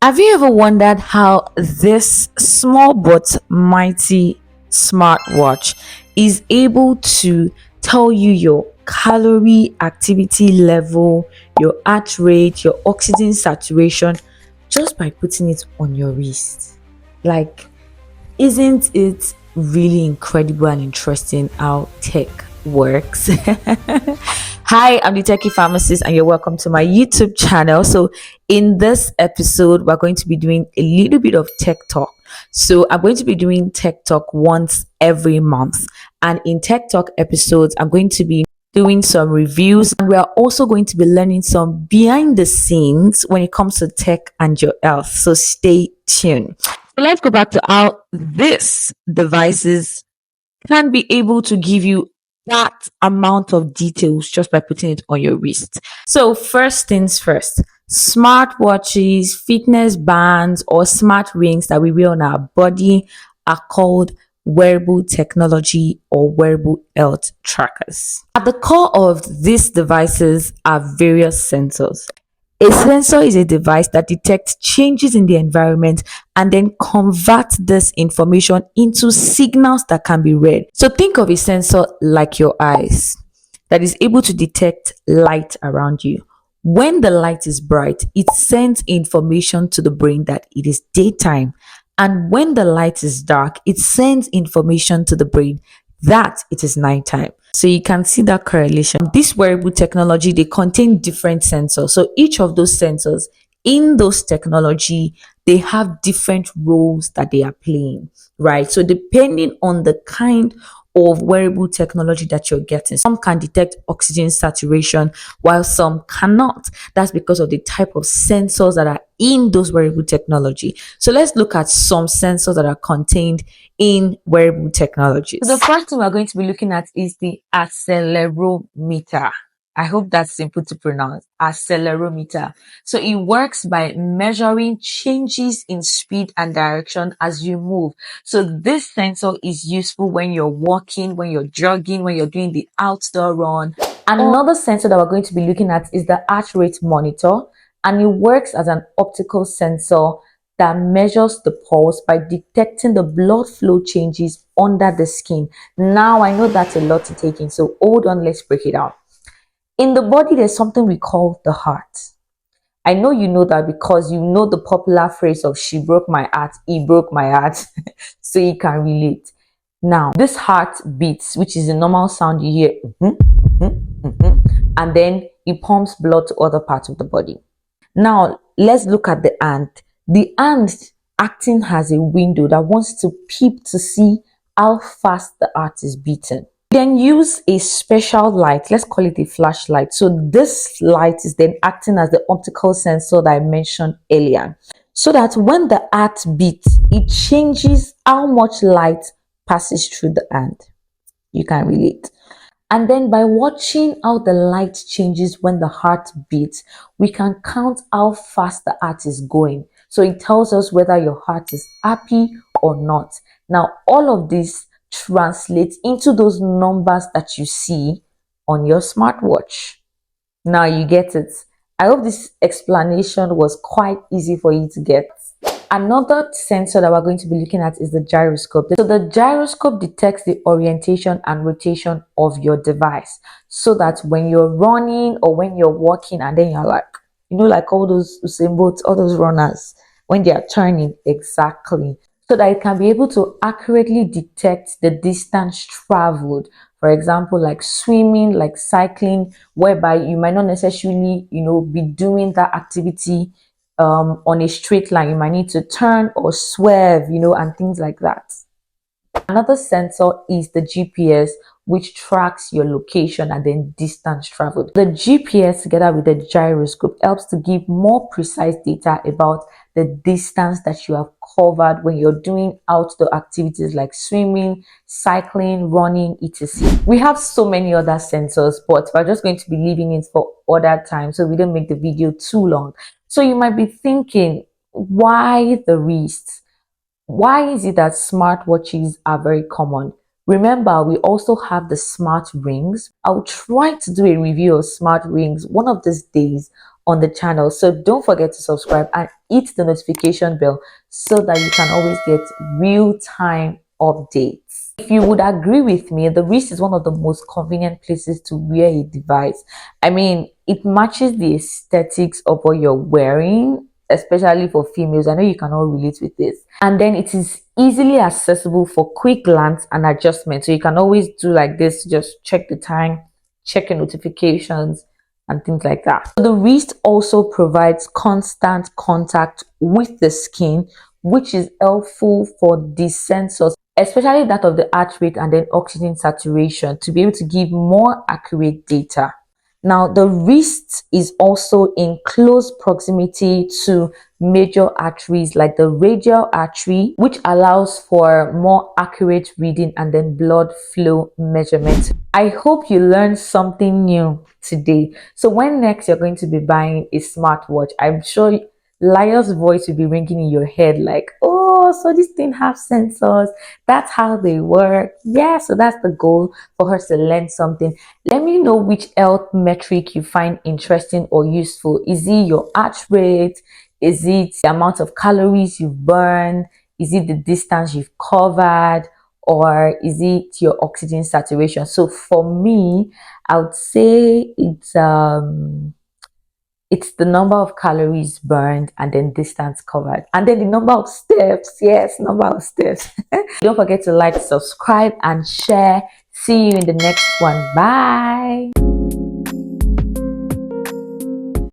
Have you ever wondered how this small but mighty smartwatch is able to tell you your calorie activity level, your heart rate, your oxygen saturation just by putting it on your wrist? Like, isn't it really incredible and interesting how tech works? Hi, I'm the Techie Pharmacist, and you're welcome to my YouTube channel. So, in this episode, we're going to be doing a little bit of tech talk. So, I'm going to be doing tech talk once every month, and in tech talk episodes, I'm going to be doing some reviews, and we are also going to be learning some behind the scenes when it comes to tech and your health. So, stay tuned. So let's go back to how this devices can be able to give you that amount of details just by putting it on your wrist. So first things first, smartwatches, fitness bands, or smart rings that we wear on our body are called wearable technology or wearable health trackers. At the core of these devices are various sensors. A sensor is a device that detects changes in the environment and then converts this information into signals that can be read. So think of a sensor like your eyes that is able to detect light around you. When the light is bright, it sends information to the brain that it is daytime. And when the light is dark, it sends information to the brain that it is nighttime. So you can see that correlation. This wearable technology, they contain different sensors. So each of those sensors in those technology, they have different roles that they are playing, right? So depending on the kind of wearable technology that you're getting, some can detect oxygen saturation while some cannot. That's because of the type of sensors that are in those wearable technology. So let's look at some sensors that are contained in wearable technologies. So the first thing we're going to be looking at is the accelerometer. I hope that's simple to pronounce. Accelerometer. So it works by measuring changes in speed and direction as you move. So this sensor is useful when you're walking, when you're jogging, when you're doing the outdoor run. Another sensor that we're going to be looking at is the heart rate monitor, and it works as an optical sensor that measures the pulse by detecting the blood flow changes under the skin. Now, I know that's a lot to take in, so hold on, let's break it down. In the body, there's something we call the heart. I know you know that because you know the popular phrase of "she broke my heart, he broke my heart," so you can relate. Now, this heart beats, which is the normal sound you hear, and then it pumps blood to other parts of the body. Now, let's look at the hand. The hand acting as a window that wants to peep to see how fast the heart is beating. Then use a special light, let's call it a flashlight. So this light is then acting as the optical sensor that I mentioned earlier, so that when the heart beats, it changes how much light passes through the hand. You can relate. And then by watching how the light changes when the heart beats, we can count how fast the heart is going. So it tells us whether your heart is happy or not. Now, all of this translates into those numbers that you see on your smartwatch. Now you get it. I hope this explanation was quite easy for you to get. Another sensor that we're going to be looking at is the gyroscope. So the gyroscope detects the orientation and rotation of your device, so that when you're running or when you're walking and then you're like, like all those Usain Bolt, all those runners, when they are turning, exactly, so that it can be able to accurately detect the distance traveled. For example, like swimming, like cycling, whereby you might not necessarily, be doing that activity on a straight line. You might need to turn or swerve, and things like that. Another sensor is the GPS, which tracks your location and then distance traveled. The GPS together with the gyroscope helps to give more precise data about the distance that you have covered when you're doing outdoor activities like swimming, cycling, running, etc. We have so many other sensors, but we're just going to be leaving it for other time so we don't make the video too long. So you might be thinking, why the wrist? Why is it that smartwatches are very common? Remember, we also have the smart rings. I'll try to do a review of smart rings one of these days on the channel. So don't forget to subscribe and hit the notification bell so that you can always get real-time updates. If you would agree with me, the wrist is one of the most convenient places to wear a device. I mean, it matches the aesthetics of what you're wearing, especially for females. I know you can all relate with this. And then it is easily accessible for quick glance and adjustment. So you can always do like this, just check the time, check your notifications, and things like that. The wrist also provides constant contact with the skin, which is helpful for the sensors, especially that of the heart rate and then oxygen saturation, to be able to give more accurate data. Now, the wrist is also in close proximity to major arteries like the radial artery, which allows for more accurate reading and then blood flow measurement. I hope you learned something new today. So when next you're going to be buying a smartwatch, I'm sure Liar's voice will be ringing in your head like, oh, so this thing have sensors. That's how they work. Yeah, so that's the goal, for her to learn something. Let me know which health metric you find interesting or useful. Is it your heart rate? Is it the amount of calories you've burned? Is it the distance you've covered? Or is it your oxygen saturation? So for me, I would say it's the number of calories burned and then distance covered. And then the number of steps. Yes, number of steps. Don't forget to like, subscribe, and share. See you in the next one. Bye.